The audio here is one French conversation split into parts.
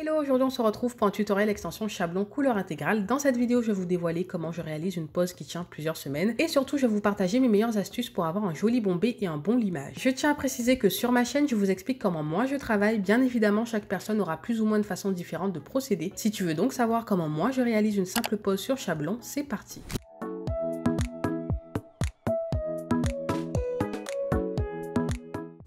Hello, aujourd'hui on se retrouve pour un tutoriel extension Chablon couleur intégrale. Dans cette vidéo, je vais vous dévoiler comment je réalise une pose qui tient plusieurs semaines et surtout je vais vous partager mes meilleures astuces pour avoir un joli bombé et un bon limage. Je tiens à préciser que sur ma chaîne, je vous explique comment moi je travaille. Bien évidemment, chaque personne aura plus ou moins de façons différentes de procéder. Si tu veux donc savoir comment moi je réalise une simple pose sur Chablon, c'est parti.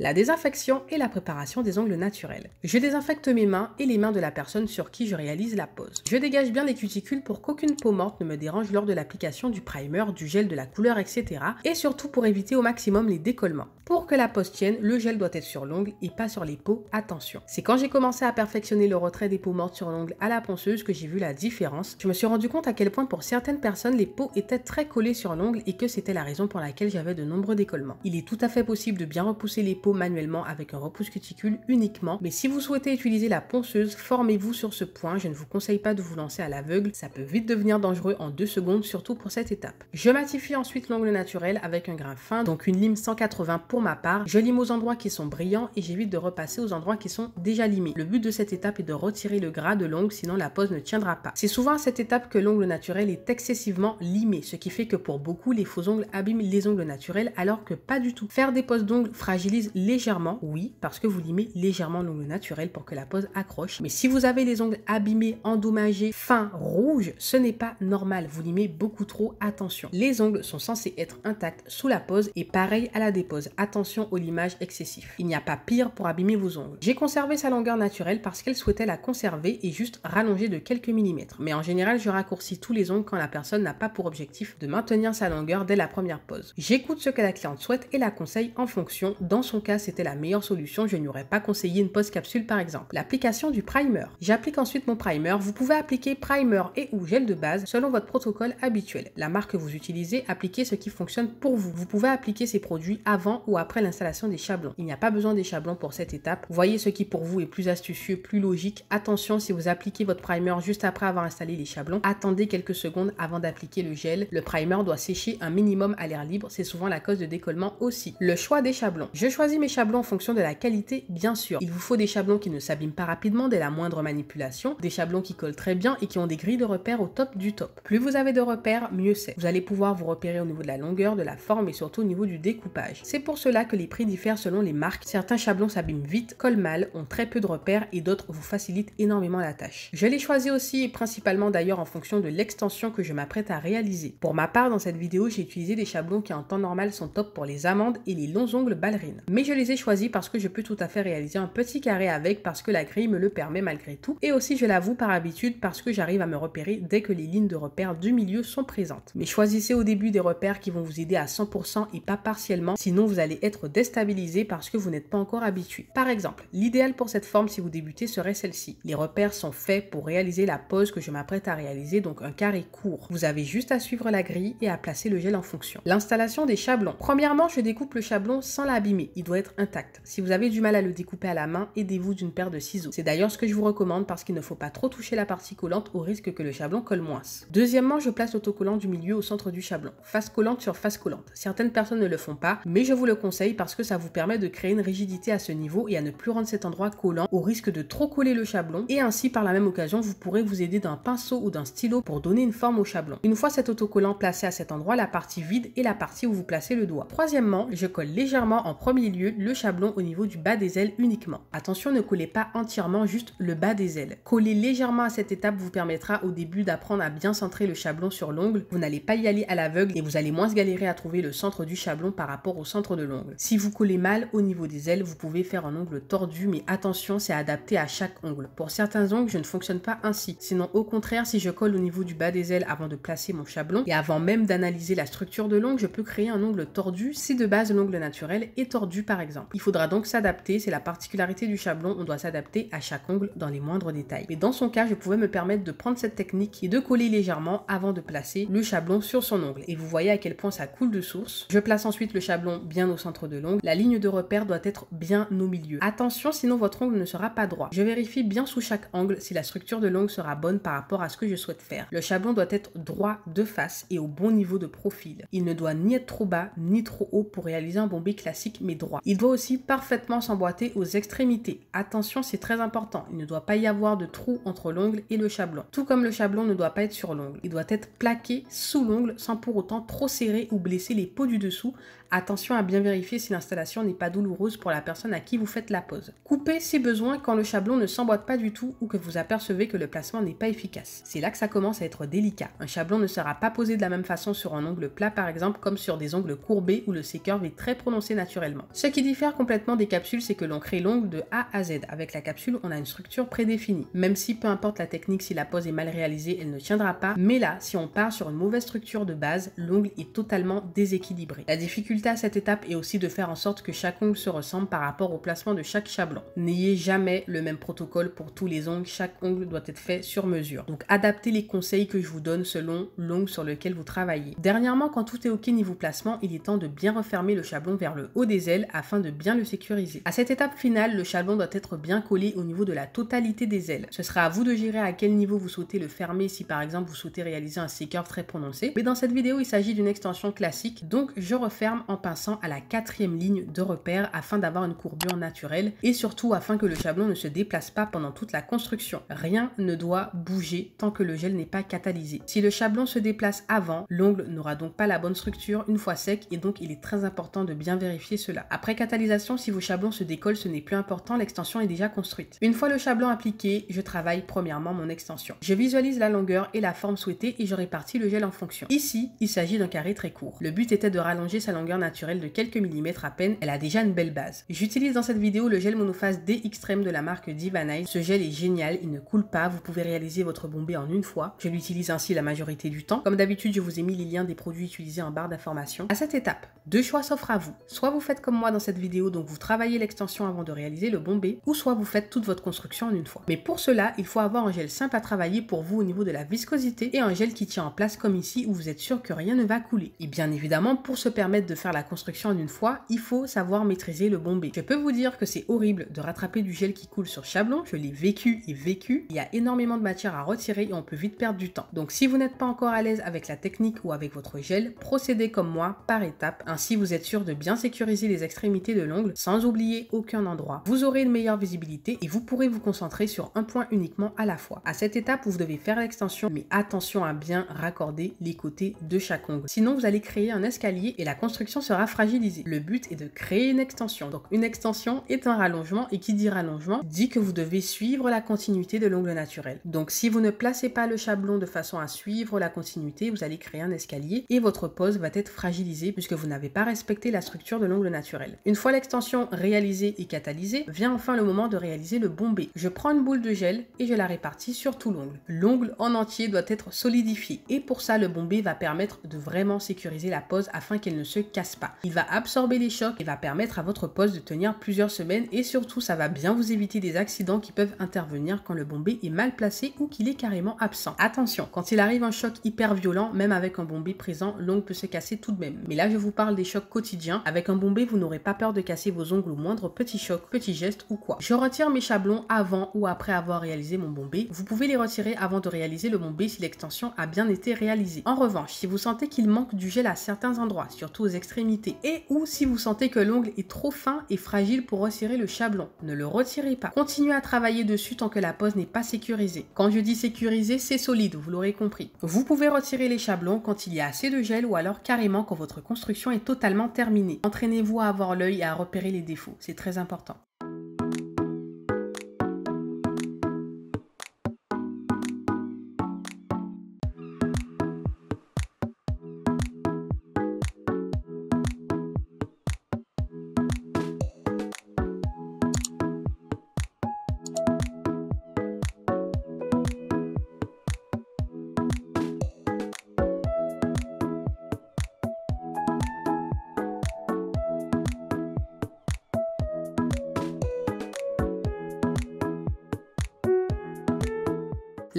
La désinfection et la préparation des ongles naturels. Je désinfecte mes mains et les mains de la personne sur qui je réalise la pose. Je dégage bien les cuticules pour qu'aucune peau morte ne me dérange lors de l'application du primer, du gel, de la couleur, etc. Et surtout pour éviter au maximum les décollements. Pour que la pose tienne, le gel doit être sur l'ongle et pas sur les peaux, attention. C'est quand j'ai commencé à perfectionner le retrait des peaux mortes sur l'ongle à la ponceuse que j'ai vu la différence. Je me suis rendu compte à quel point pour certaines personnes, les peaux étaient très collées sur l'ongle et que c'était la raison pour laquelle j'avais de nombreux décollements. Il est tout à fait possible de bien repousser les peaux manuellement avec un repousse cuticule uniquement, mais si vous souhaitez utiliser la ponceuse, formez-vous sur ce point. Je ne vous conseille pas de vous lancer à l'aveugle, ça peut vite devenir dangereux en 2 secondes, surtout pour cette étape. Je matifie ensuite l'ongle naturel avec un grain fin, donc une lime 180 pour ma part. Je lime aux endroits qui sont brillants et j'évite de repasser aux endroits qui sont déjà limés. Le but de cette étape est de retirer le gras de l'ongle, sinon la pose ne tiendra pas. C'est souvent à cette étape que l'ongle naturel est excessivement limé, ce qui fait que pour beaucoup, les faux ongles abîment les ongles naturels alors que pas du tout. Faire des poses d'ongles fragilise légèrement, oui, parce que vous limez légèrement l'ongle naturel pour que la pose accroche. Mais si vous avez les ongles abîmés, endommagés, fins, rouges, ce n'est pas normal. Vous limez beaucoup trop, attention. Les ongles sont censés être intacts sous la pose et pareil à la dépose. Attention au limage excessif. Il n'y a pas pire pour abîmer vos ongles. J'ai conservé sa longueur naturelle parce qu'elle souhaitait la conserver et juste rallonger de quelques millimètres. Mais en général, je raccourcis tous les ongles quand la personne n'a pas pour objectif de maintenir sa longueur dès la première pose. J'écoute ce que la cliente souhaite et la conseille en fonction. Dans son cas, c'était la meilleure solution. Je n'y aurais pas conseillé une pose capsule par exemple. L'application du primer. J'applique ensuite mon primer. Vous pouvez appliquer primer et ou gel de base selon votre protocole habituel. La marque que vous utilisez, appliquez ce qui fonctionne pour vous. Vous pouvez appliquer ces produits avant ou après l'installation des chablons. Il n'y a pas besoin des chablons pour cette étape. Voyez ce qui pour vous est plus astucieux, plus logique. Attention, si vous appliquez votre primer juste après avoir installé les chablons, attendez quelques secondes avant d'appliquer le gel. Le primer doit sécher un minimum à l'air libre. C'est souvent la cause de décollement aussi. Le choix des chablons. Je choisis mes chablons en fonction de la qualité, bien sûr. Il vous faut des chablons qui ne s'abîment pas rapidement dès la moindre manipulation, des chablons qui collent très bien et qui ont des grilles de repères au top du top. Plus vous avez de repères, mieux c'est. Vous allez pouvoir vous repérer au niveau de la longueur, de la forme et surtout au niveau du découpage. C'est pour cela que les prix diffèrent selon les marques. Certains chablons s'abîment vite, collent mal, ont très peu de repères et d'autres vous facilitent énormément la tâche. Je les choisis aussi et principalement d'ailleurs en fonction de l'extension que je m'apprête à réaliser. Pour ma part, dans cette vidéo, j'ai utilisé des chablons qui en temps normal sont top pour les amandes et les longs ongles ballerines. Mais je les ai choisis parce que je peux tout à fait réaliser un petit carré avec parce que la grille me le permet malgré tout. Et aussi, je l'avoue par habitude parce que j'arrive à me repérer dès que les lignes de repère du milieu sont présentes. Mais choisissez au début des repères qui vont vous aider à 100% et pas partiellement, sinon vous allez être déstabilisé parce que vous n'êtes pas encore habitué. Par exemple, l'idéal pour cette forme si vous débutez serait celle-ci. Les repères sont faits pour réaliser la pose que je m'apprête à réaliser, donc un carré court. Vous avez juste à suivre la grille et à placer le gel en fonction. L'installation des chablons. Premièrement, je découpe le chablon sans l'abîmer. Il doit être intact. Si vous avez du mal à le découper à la main, aidez-vous d'une paire de ciseaux. C'est d'ailleurs ce que je vous recommande parce qu'il ne faut pas trop toucher la partie collante au risque que le chablon colle moins. Deuxièmement, je place l'autocollant du milieu au centre du chablon. Face collante sur face collante. Certaines personnes ne le font pas, mais je vous le conseille parce que ça vous permet de créer une rigidité à ce niveau et à ne plus rendre cet endroit collant au risque de trop coller le chablon et ainsi par la même occasion vous pourrez vous aider d'un pinceau ou d'un stylo pour donner une forme au chablon. Une fois cet autocollant placé à cet endroit, la partie vide est la partie où vous placez le doigt. Troisièmement, je colle légèrement en premier lieu le chablon au niveau du bas des ailes uniquement. Attention, ne collez pas entièrement juste le bas des ailes. Coller légèrement à cette étape vous permettra au début d'apprendre à bien centrer le chablon sur l'ongle. Vous n'allez pas y aller à l'aveugle et vous allez moins galérer à trouver le centre du chablon par rapport au centre de l'ongle. Si vous collez mal au niveau des ailes, vous pouvez faire un ongle tordu, mais attention, c'est adapté à chaque ongle. Pour certains ongles, je ne fonctionne pas ainsi. Sinon, au contraire, si je colle au niveau du bas des ailes avant de placer mon chablon et avant même d'analyser la structure de l'ongle, je peux créer un ongle tordu si de base l'ongle naturel est tordu par exemple. Il faudra donc s'adapter, c'est la particularité du chablon, on doit s'adapter à chaque ongle dans les moindres détails. Mais dans son cas, je pouvais me permettre de prendre cette technique et de coller légèrement avant de placer le chablon sur son ongle. Et vous voyez à quel point ça coule de source. Je place ensuite le chablon bien au centre de l'ongle. La ligne de repère doit être bien au milieu. Attention, sinon votre ongle ne sera pas droit. Je vérifie bien sous chaque angle si la structure de l'ongle sera bonne par rapport à ce que je souhaite faire. Le chablon doit être droit de face et au bon niveau de profil. Il ne doit ni être trop bas ni trop haut pour réaliser un bombé classique mais droit. endroits. Il doit aussi parfaitement s'emboîter aux extrémités. Attention, c'est très important. Il ne doit pas y avoir de trou entre l'ongle et le chablon. Tout comme le chablon ne doit pas être sur l'ongle. Il doit être plaqué sous l'ongle sans pour autant trop serrer ou blesser les peaux du dessous. Attention à bien vérifier si l'installation n'est pas douloureuse pour la personne à qui vous faites la pose. Coupez si besoin quand le chablon ne s'emboîte pas du tout ou que vous apercevez que le placement n'est pas efficace. C'est là que ça commence à être délicat. Un chablon ne sera pas posé de la même façon sur un ongle plat par exemple comme sur des ongles courbés où le C-curve est très prononcé naturellement. Ce qui diffère complètement des capsules, c'est que l'on crée l'ongle de A à Z. Avec la capsule, on a une structure prédéfinie. Même si peu importe la technique, si la pose est mal réalisée, elle ne tiendra pas. Mais là, si on part sur une mauvaise structure de base, l'ongle est totalement déséquilibré. La difficulté à cette étape est aussi de faire en sorte que chaque ongle se ressemble par rapport au placement de chaque chablon. N'ayez jamais le même protocole pour tous les ongles, chaque ongle doit être fait sur mesure. Donc adaptez les conseils que je vous donne selon l'ongle sur lequel vous travaillez. Dernièrement, quand tout est ok niveau placement, il est temps de bien refermer le chablon vers le haut des ailes afin de bien le sécuriser. À cette étape finale, le chablon doit être bien collé au niveau de la totalité des ailes. Ce sera à vous de gérer à quel niveau vous souhaitez le fermer si par exemple vous souhaitez réaliser un C-curve très prononcé. Mais dans cette vidéo, il s'agit d'une extension classique, donc je referme en pinçant à la 4e ligne de repère afin d'avoir une courbure naturelle et surtout afin que le chablon ne se déplace pas pendant toute la construction. Rien ne doit bouger tant que le gel n'est pas catalysé. Si le chablon se déplace avant, l'ongle n'aura donc pas la bonne structure une fois sec et donc il est très important de bien vérifier cela. Après catalysation, si vos chablons se décollent, ce n'est plus important, l'extension est déjà construite. Une fois le chablon appliqué, je travaille premièrement mon extension. Je visualise la longueur et la forme souhaitée et je répartis le gel en fonction. Ici, il s'agit d'un carré très court. Le but était de rallonger sa longueur naturelle de quelques millimètres à peine, elle a déjà une belle base. J'utilise dans cette vidéo le gel monophase D-Extreme de la marque Divanite. Ce gel est génial, il ne coule pas, vous pouvez réaliser votre bombé en une fois. Je l'utilise ainsi la majorité du temps. Comme d'habitude, je vous ai mis les liens des produits utilisés en barre d'information. À cette étape, deux choix s'offrent à vous. Soit vous faites comme moi dans cette vidéo, donc vous travaillez l'extension avant de réaliser le bombé, ou soit vous faites toute votre construction en une fois. Mais pour cela, il faut avoir un gel simple à travailler pour vous au niveau de la viscosité et un gel qui tient en place comme ici où vous êtes sûr que rien ne va couler. Et bien évidemment, pour se permettre de faire la construction en une fois, il faut savoir maîtriser le bombé. Je peux vous dire que c'est horrible de rattraper du gel qui coule sur chablon, je l'ai vécu et vécu. Il y a énormément de matière à retirer et on peut vite perdre du temps. Donc si vous n'êtes pas encore à l'aise avec la technique ou avec votre gel, procédez comme moi par étapes. Ainsi vous êtes sûr de bien sécuriser les extrémités de l'ongle sans oublier aucun endroit. Vous aurez une meilleure visibilité et vous pourrez vous concentrer sur un point uniquement à la fois. À cette étape, vous devez faire l'extension, mais attention à bien raccorder les côtés de chaque ongle. Sinon, vous allez créer un escalier et la construction sera fragilisée. Le but est de créer une extension. Donc une extension est un rallongement et qui dit rallongement dit que vous devez suivre la continuité de l'ongle naturel. Donc si vous ne placez pas le chablon de façon à suivre la continuité, vous allez créer un escalier et votre pose va être fragilisée puisque vous n'avez pas respecté la structure de l'ongle naturel. Une fois l'extension réalisée et catalysée, vient enfin le moment de réaliser le bombé. Je prends une boule de gel et je la répartis sur tout l'ongle. L'ongle en entier doit être solidifié et pour ça le bombé va permettre de vraiment sécuriser la pose afin qu'elle ne se casse pas. Il va absorber les chocs et va permettre à votre pose de tenir plusieurs semaines et surtout ça va bien vous éviter des accidents qui peuvent intervenir quand le bombé est mal placé ou qu'il est carrément absent. Attention, quand il arrive un choc hyper violent, même avec un bombé présent, l'ongle peut se casser tout de même. Mais là je vous parle des chocs quotidiens. Avec un bombé, vous n'aurez pas peur de casser vos ongles au moindre petit choc, petit geste ou quoi. Je retire mes chablons avant ou après avoir réalisé mon bombé. Vous pouvez les retirer avant de réaliser le bombé si l'extension a bien été réalisée. En revanche, si vous sentez qu'il manque du gel à certains endroits, surtout aux extrémités, et ou si vous sentez que l'ongle est trop fin et fragile pour resserrer le chablon, ne le retirez pas. Continuez à travailler dessus tant que la pose n'est pas sécurisée. Quand je dis sécurisé, c'est solide, vous l'aurez compris. Vous pouvez retirer les chablons quand il y a assez de gel ou alors carrément quand votre construction est totalement terminée. Entraînez-vous à avoir l'œil et à repérer les défauts, c'est très important.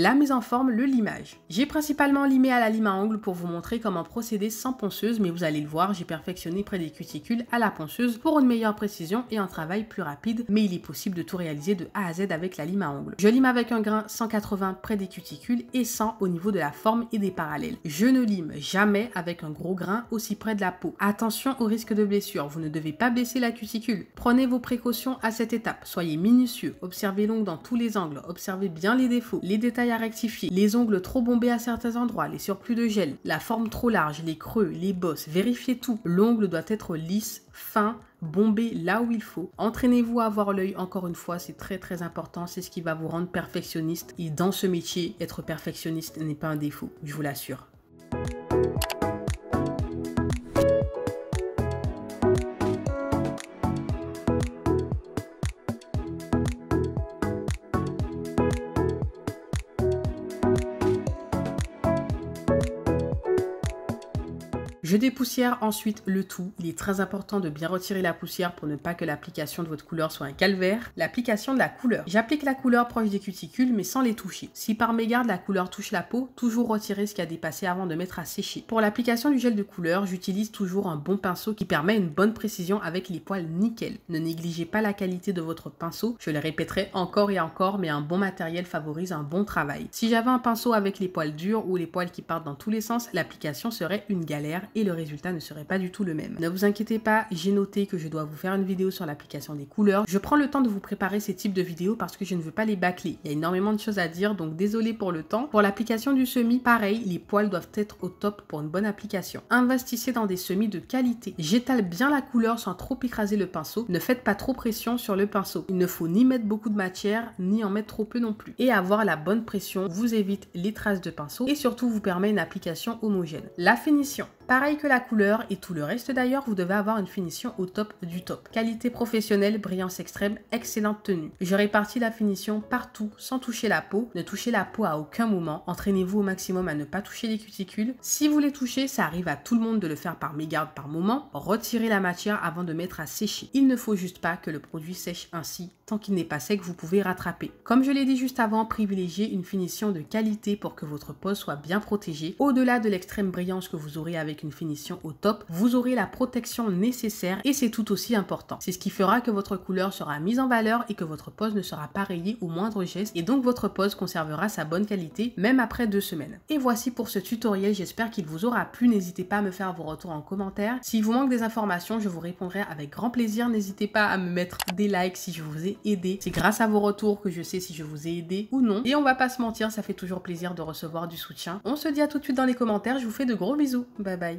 la mise en forme, le limage. J'ai principalement limé à la lime à ongles pour vous montrer comment procéder sans ponceuse, mais vous allez le voir, j'ai perfectionné près des cuticules à la ponceuse pour une meilleure précision et un travail plus rapide, mais il est possible de tout réaliser de A à Z avec la lime à ongles. Je lime avec un grain 180 près des cuticules et 100 au niveau de la forme et des parallèles. Je ne lime jamais avec un gros grain aussi près de la peau. Attention au risque de blessure, vous ne devez pas blesser la cuticule. Prenez vos précautions à cette étape, soyez minutieux, observez l'ongle dans tous les angles, observez bien les défauts, les détails à rectifier, les ongles trop bombés à certains endroits, les surplus de gel, la forme trop large, les creux, les bosses, vérifiez tout. L'ongle doit être lisse, fin, bombé là où il faut. Entraînez-vous à avoir l'œil, encore une fois, c'est très important, c'est ce qui va vous rendre perfectionniste. Et dans ce métier, être perfectionniste n'est pas un défaut, je vous l'assure. Je dépoussière ensuite le tout. Il est très important de bien retirer la poussière pour ne pas que l'application de votre couleur soit un calvaire. L'application de la couleur. J'applique la couleur proche des cuticules mais sans les toucher. Si par mégarde la couleur touche la peau, toujours retirer ce qui a dépassé avant de mettre à sécher. Pour l'application du gel de couleur, j'utilise toujours un bon pinceau qui permet une bonne précision avec les poils nickel. Ne négligez pas la qualité de votre pinceau. Je le répéterai encore et encore, mais un bon matériel favorise un bon travail. Si j'avais un pinceau avec les poils durs ou les poils qui partent dans tous les sens, l'application serait une galère et le résultat ne serait pas du tout le même. Ne vous inquiétez pas, j'ai noté que je dois vous faire une vidéo sur l'application des couleurs. Je prends le temps de vous préparer ces types de vidéos parce que je ne veux pas les bâcler. Il y a énormément de choses à dire, donc désolé pour le temps. Pour l'application du semis, pareil, les poils doivent être au top pour une bonne application. Investissez dans des semis de qualité. J'étale bien la couleur sans trop écraser le pinceau. Ne faites pas trop pression sur le pinceau. Il ne faut ni mettre beaucoup de matière, ni en mettre trop peu non plus. Et avoir la bonne pression vous évite les traces de pinceau et surtout vous permet une application homogène. La finition. Pareil que la couleur et tout le reste d'ailleurs, vous devez avoir une finition au top du top. Qualité professionnelle, brillance extrême, excellente tenue. Je répartis la finition partout sans toucher la peau. Ne touchez la peau à aucun moment. Entraînez-vous au maximum à ne pas toucher les cuticules. Si vous les touchez, ça arrive à tout le monde de le faire par mégarde par moment. Retirez la matière avant de mettre à sécher. Il ne faut juste pas que le produit sèche ainsi. Tant qu'il n'est pas sec, vous pouvez rattraper. Comme je l'ai dit juste avant, privilégiez une finition de qualité pour que votre pose soit bien protégée. Au-delà de l'extrême brillance que vous aurez avec une finition au top, vous aurez la protection nécessaire et c'est tout aussi important. C'est ce qui fera que votre couleur sera mise en valeur et que votre pose ne sera pas rayée au moindre geste et donc votre pose conservera sa bonne qualité même après 2 semaines. Et voici pour ce tutoriel, j'espère qu'il vous aura plu. N'hésitez pas à me faire vos retours en commentaire. S'il vous manque des informations, je vous répondrai avec grand plaisir. N'hésitez pas à me mettre des likes si je vous ai aidé. C'est grâce à vos retours que je sais si je vous ai aidé ou non. Et on va pas se mentir, ça fait toujours plaisir de recevoir du soutien. On se dit à tout de suite dans les commentaires. Je vous fais de gros bisous. Bye bye.